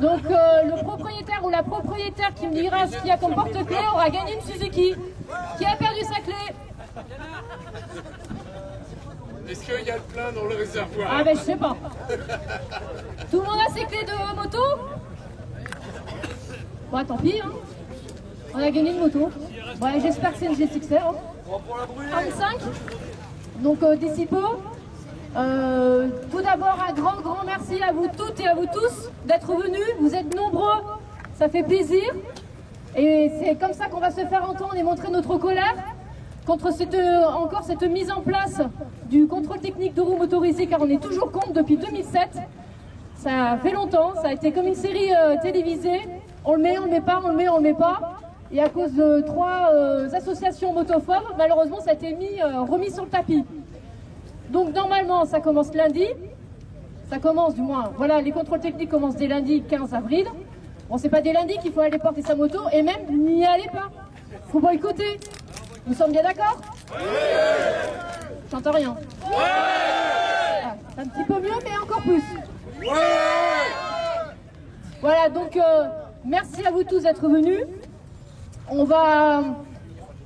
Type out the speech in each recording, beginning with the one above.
Donc le propriétaire ou la propriétaire qui me dira ce qu'il y a comme porte-clés aura gagné une Suzuki. Qui a perdu sa clé? Est-ce qu'il y a le plein dans le réservoir? Ah ben je sais pas. Tout le monde a ses clés de moto? Bon tant pis hein. On a gagné une moto. Ouais, j'espère que c'est une GSX-R. Hein. 35. Donc d'ici peu. Tout d'abord un grand merci à vous toutes et à vous tous d'être venus. Vous êtes nombreux. Ça fait plaisir. Et c'est comme ça qu'on va se faire entendre et montrer notre colère contre cette mise en place du contrôle technique de roues motorisées, car on est toujours contre depuis 2007. Ça fait longtemps, ça a été comme une série télévisée. On le met, on le met pas, on le met, on le met pas. Et à cause de 3 associations motophobes, malheureusement ça a été remis sur le tapis. Donc normalement ça commence lundi. Ça commence du moins, voilà, les contrôles techniques commencent dès lundi 15 avril. Bon, c'est pas dès lundi qu'il faut aller porter sa moto, et même n'y allez pas. Faut boycotter. Nous sommes bien d'accord? Oui. J'entends rien. Oui. Ah, un petit peu mieux, mais encore plus. Oui. Voilà, donc merci à vous tous d'être venus. On va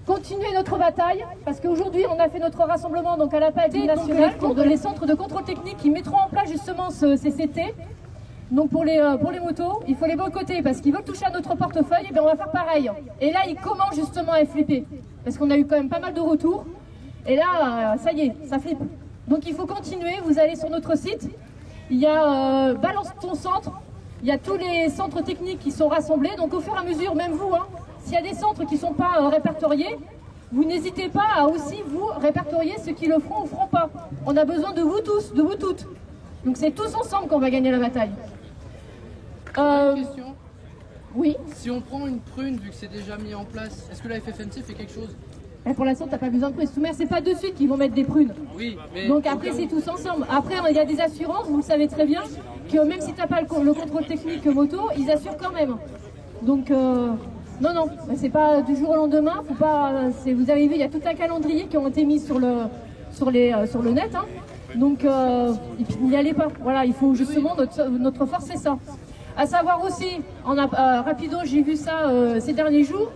continuer notre bataille, parce qu'aujourd'hui on a fait notre rassemblement donc à l'appel national pour les centres de contrôle technique qui mettront en place justement ce CCT. Donc pour les motos, il faut les boycotter parce qu'ils veulent toucher à notre portefeuille, et bien on va faire pareil. Et là ils commencent justement à flipper, parce qu'on a eu quand même pas mal de retours. Et là, ça y est, ça flippe. Donc il faut continuer, vous allez sur notre site, il y a Balance ton centre, il y a tous les centres techniques qui sont rassemblés. Donc au fur et à mesure, même vous, hein, s'il y a des centres qui ne sont pas répertoriés, vous n'hésitez pas à aussi vous répertorier ceux qui le feront ou ne feront pas. On a besoin de vous tous, de vous toutes. Donc c'est tous ensemble qu'on va gagner la bataille. Une question. Oui. Si on prend une prune, vu que c'est déjà mis en place, est-ce que la FFMC fait quelque chose? Pour l'instant, t'as pas besoin de prunes. C'est pas de suite qu'ils vont mettre des prunes. Oui, mais donc après, c'est tous ensemble. Après, il y a des assurances, vous le savez très bien, que même si t'as pas le contrôle technique moto, ils assurent quand même. Donc, non, c'est pas du jour au lendemain. Faut pas. Vous avez vu, il y a tout un calendrier qui ont été mis sur le net. Hein. Donc, n'y allez pas. Voilà, il faut justement notre force, c'est ça. À savoir aussi, rapido, j'ai vu ça ces derniers jours.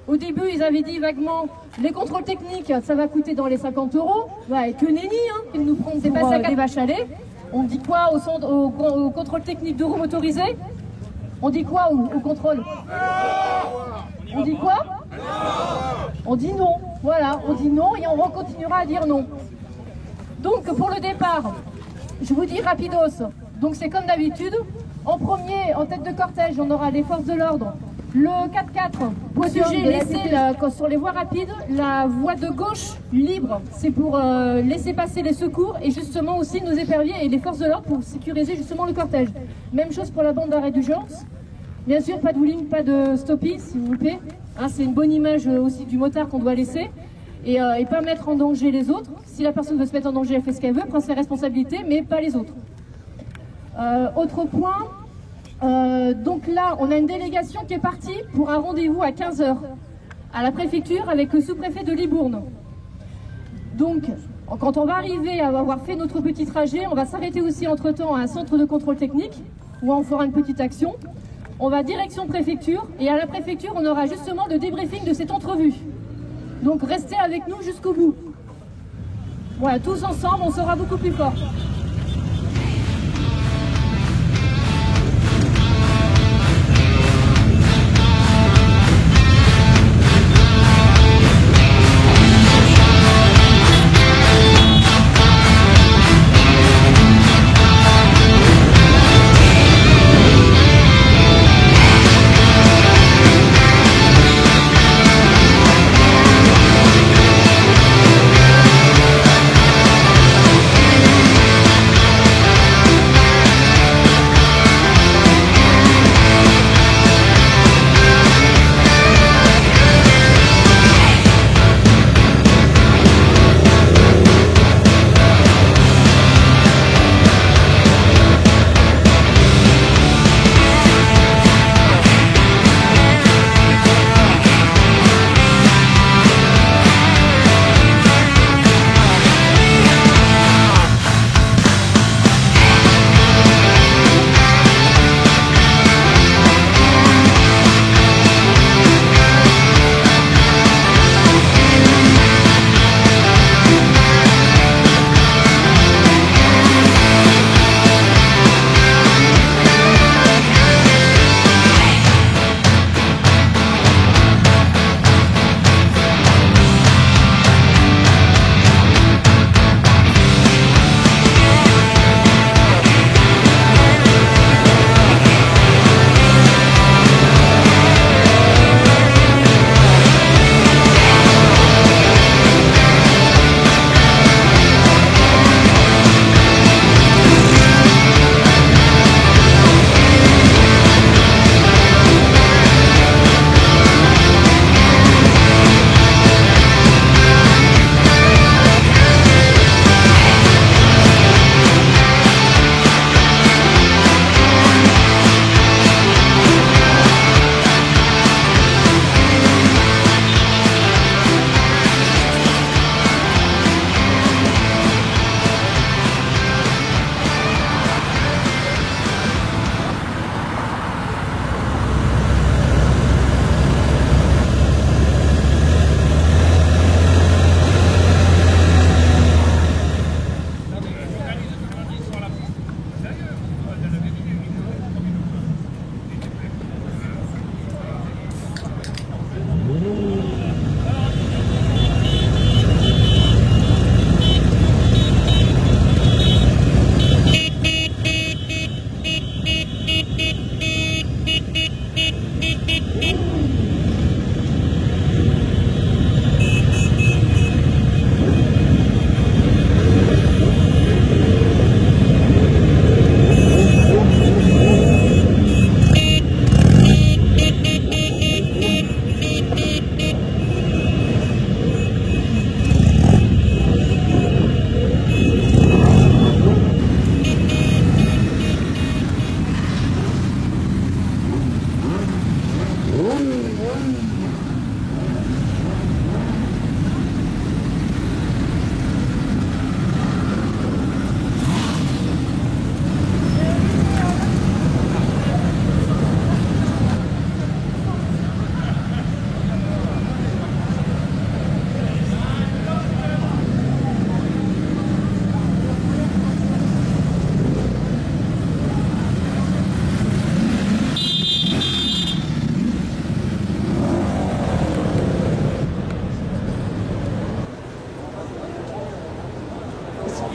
Au début, ils avaient dit vaguement, les contrôles techniques, ça va coûter dans les 50 €. Ouais, que nenni, hein, qu'ils nous prennent pour des vaches à lait. On dit quoi au contrôle technique de roues motorisées? On dit quoi au contrôle? On dit quoi? On dit non. Voilà, on dit non et on continuera à dire non. Donc, pour le départ, je vous dis rapidos. Donc, c'est comme d'habitude. En premier, en tête de cortège, on aura les forces de l'ordre. Le 4x4, pour laisser sur les voies rapides, la voie de gauche libre, c'est pour laisser passer les secours et justement aussi nos éperviers et les forces de l'ordre pour sécuriser justement le cortège. Même chose pour la bande d'arrêt d'urgence. Bien sûr, pas de bowling, pas de stoppie, s'il vous plaît. Hein, c'est une bonne image aussi du motard qu'on doit laisser et pas mettre en danger les autres. Si la personne veut se mettre en danger, elle fait ce qu'elle veut, prend ses responsabilités, mais pas les autres. Autre point. Donc là, on a une délégation qui est partie pour un rendez-vous à 15 h à la préfecture avec le sous-préfet de Libourne. Donc, quand on va arriver à avoir fait notre petit trajet, on va s'arrêter aussi entre-temps à un centre de contrôle technique où on fera une petite action. On va direction préfecture et à la préfecture, on aura justement le débriefing de cette entrevue. Donc, restez avec nous jusqu'au bout. Voilà, tous ensemble, on sera beaucoup plus forts.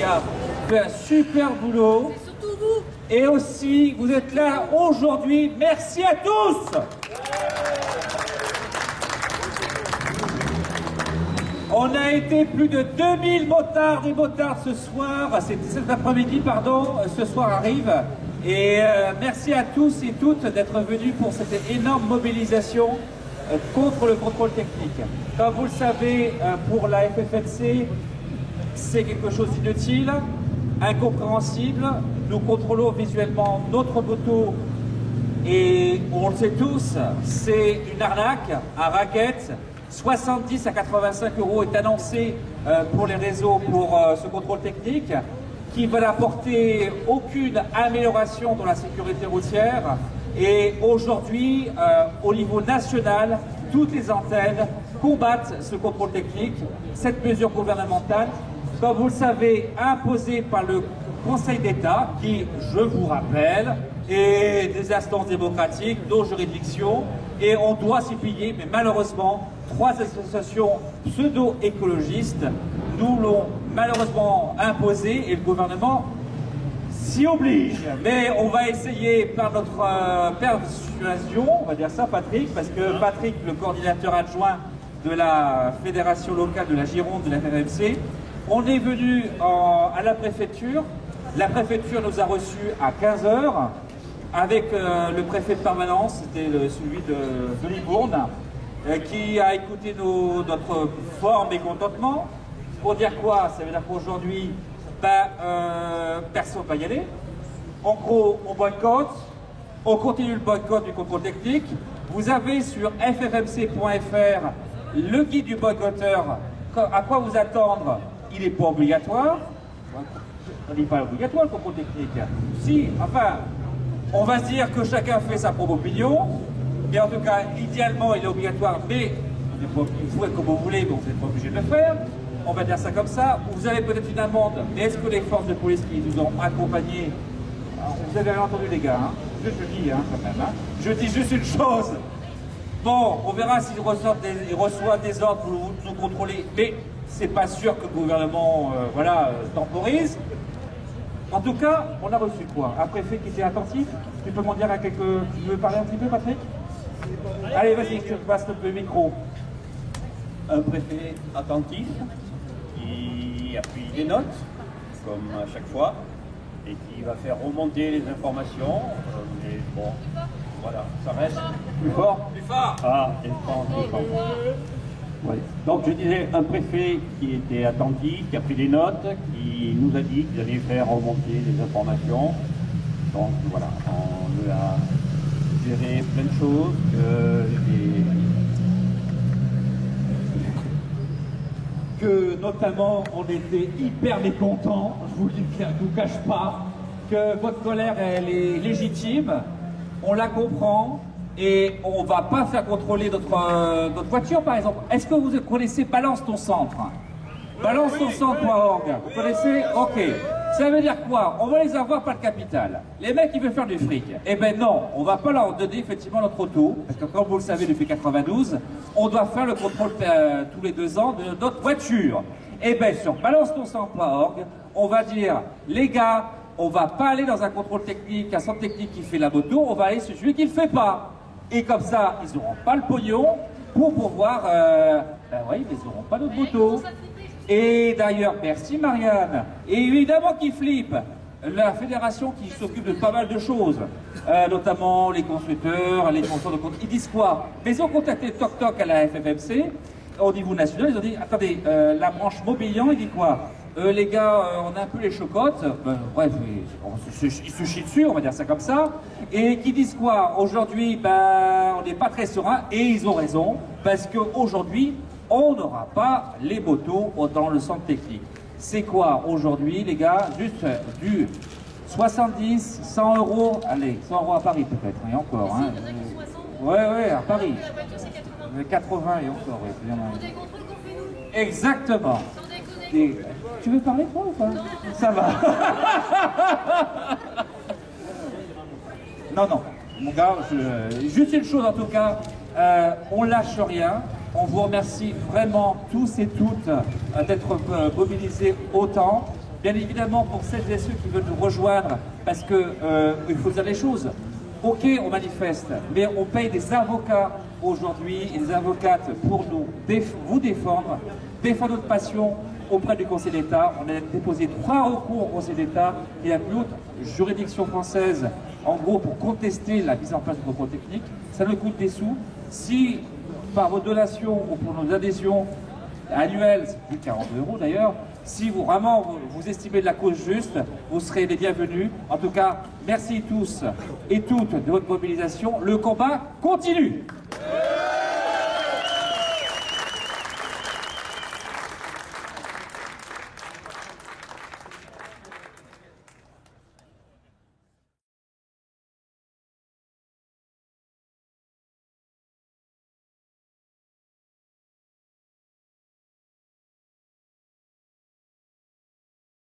a fait un super boulot. C'est surtout vous. Et aussi, vous êtes là aujourd'hui. Merci à tous. On a été plus de 2000 motards et motards ce soir, cet après-midi, pardon, ce soir arrive. Et merci à tous et toutes d'être venus pour cette énorme mobilisation contre le contrôle technique. Comme vous le savez, pour la FFMC, c'est quelque chose d'inutile, incompréhensible. Nous contrôlons visuellement notre moto et on le sait tous, c'est une arnaque, un racket. 70 à 85 € est annoncé pour les réseaux pour ce contrôle technique qui va n'apporter aucune amélioration dans la sécurité routière. Et aujourd'hui, au niveau national, toutes les antennes combattent ce contrôle technique, cette mesure gouvernementale, comme vous le savez, imposée par le Conseil d'État, qui, je vous rappelle, est des instances démocratiques, nos juridictions, et on doit s'y plier, mais malheureusement, 3 associations pseudo-écologistes nous l'ont malheureusement imposé et le gouvernement s'y oblige. Mais on va essayer par notre persuasion, on va dire ça Patrick, parce que Patrick, le coordinateur adjoint de la fédération locale de la Gironde de la FFMC, on est venu à la préfecture. La préfecture nous a reçus à 15 h avec le préfet de permanence, c'était celui de Libourne, qui a écouté notre fort mécontentement. Pour dire quoi? Ça veut dire qu'aujourd'hui, personne ne va y aller. En gros, on boycotte, on continue le boycott du contrôle technique. Vous avez sur ffmc.fr le guide du boycotteur, à quoi vous attendre. Il n'est pas obligatoire. Il n'est pas obligatoire le contrôle technique. Si, enfin, on va se dire que chacun fait sa propre opinion. Mais en tout cas, idéalement, il est obligatoire, mais vous pouvez comme vous voulez, mais vous n'êtes pas obligé de le faire. On va dire ça comme ça. Vous avez peut-être une amende, mais est-ce que les forces de police qui nous ont accompagnés, vous avez entendu les gars, hein, je dis quand même, hein, je dis juste une chose. Bon, on verra s'ils reçoivent des ordres pour nous contrôler, mais c'est pas sûr que le gouvernement temporise. En tout cas, on a reçu quoi? Un préfet qui était attentif. Tu peux m'en dire à quelques... Tu veux parler un petit peu, Patrick? Allez, vas-y, je te passe le micro. Un préfet attentif, qui appuie les notes, comme à chaque fois, et qui va faire remonter les informations. Mais bon, voilà, ça reste... Plus fort? Plus fort! Ah, plus fort. Ouais. Donc je disais, un préfet qui était attentif, qui a pris des notes, qui nous a dit qu'il allait faire remonter les informations. Donc voilà, on a géré plein de choses, que notamment on était hyper mécontents, je vous cache pas, que votre colère elle est légitime, on la comprend. Et on ne va pas faire contrôler notre voiture, par exemple. Est-ce que vous connaissez Balance ton centre? Balance ton centre.org. Vous connaissez? Ok. Ça veut dire quoi? On va les avoir par le capital. Les mecs, ils veulent faire du fric. Eh ben non, on ne va pas leur donner effectivement notre auto. Parce que comme vous le savez, depuis 92, on doit faire le contrôle tous les 2 ans de notre voiture. Eh ben sur balancetoncentre.org, on va dire, les gars, on ne va pas aller dans un contrôle technique, un centre technique qui fait la moto, on va aller sur celui qui ne le fait pas. Et comme ça, ils n'auront pas le pognon pour pouvoir... oui, ils n'auront pas notre moto. Et d'ailleurs, merci Marianne. Et évidemment qu'ils flippent. La fédération qui s'occupe de pas mal de choses, notamment les constructeurs, les sponsors de compte, ils disent quoi? Mais ils ont contacté Toc Toc à la FFMC, au niveau national, ils ont dit, attendez, la branche Mobilian, il dit quoi? Les gars, on a un peu les chocottes, bref, ils se chient dessus, on va dire ça comme ça, et qui disent quoi? Aujourd'hui, on n'est pas très serein, et ils ont raison, parce qu'aujourd'hui, on n'aura pas les motos dans le centre technique. C'est quoi aujourd'hui, les gars? Juste du 70, 100 €, allez, 100 € à Paris peut-être, et encore. Hein. Ouais, à Paris. 80 et encore, oui. Pour des contrôles qu'on fait nous. Exactement. Sans déconner. Tu veux parler toi ou pas? Non. Ça va. Non, mon gars, juste une chose en tout cas, on lâche rien. On vous remercie vraiment tous et toutes d'être mobilisés autant. Bien évidemment, pour celles et ceux qui veulent nous rejoindre, parce que il faut dire les choses. Ok, on manifeste, mais on paye des avocats aujourd'hui et des avocates pour vous défendre notre passion auprès du Conseil d'État. On a déposé 3 recours au Conseil d'État et la plus haute juridiction française, en gros, pour contester la mise en place du contrôle technique. Ça nous coûte des sous. Si, par vos donations ou pour nos adhésions annuelles, c'est plus de 40 € d'ailleurs, si vous vraiment vous estimez de la cause juste, vous serez les bienvenus. En tout cas, merci tous et toutes de votre mobilisation. Le combat continue.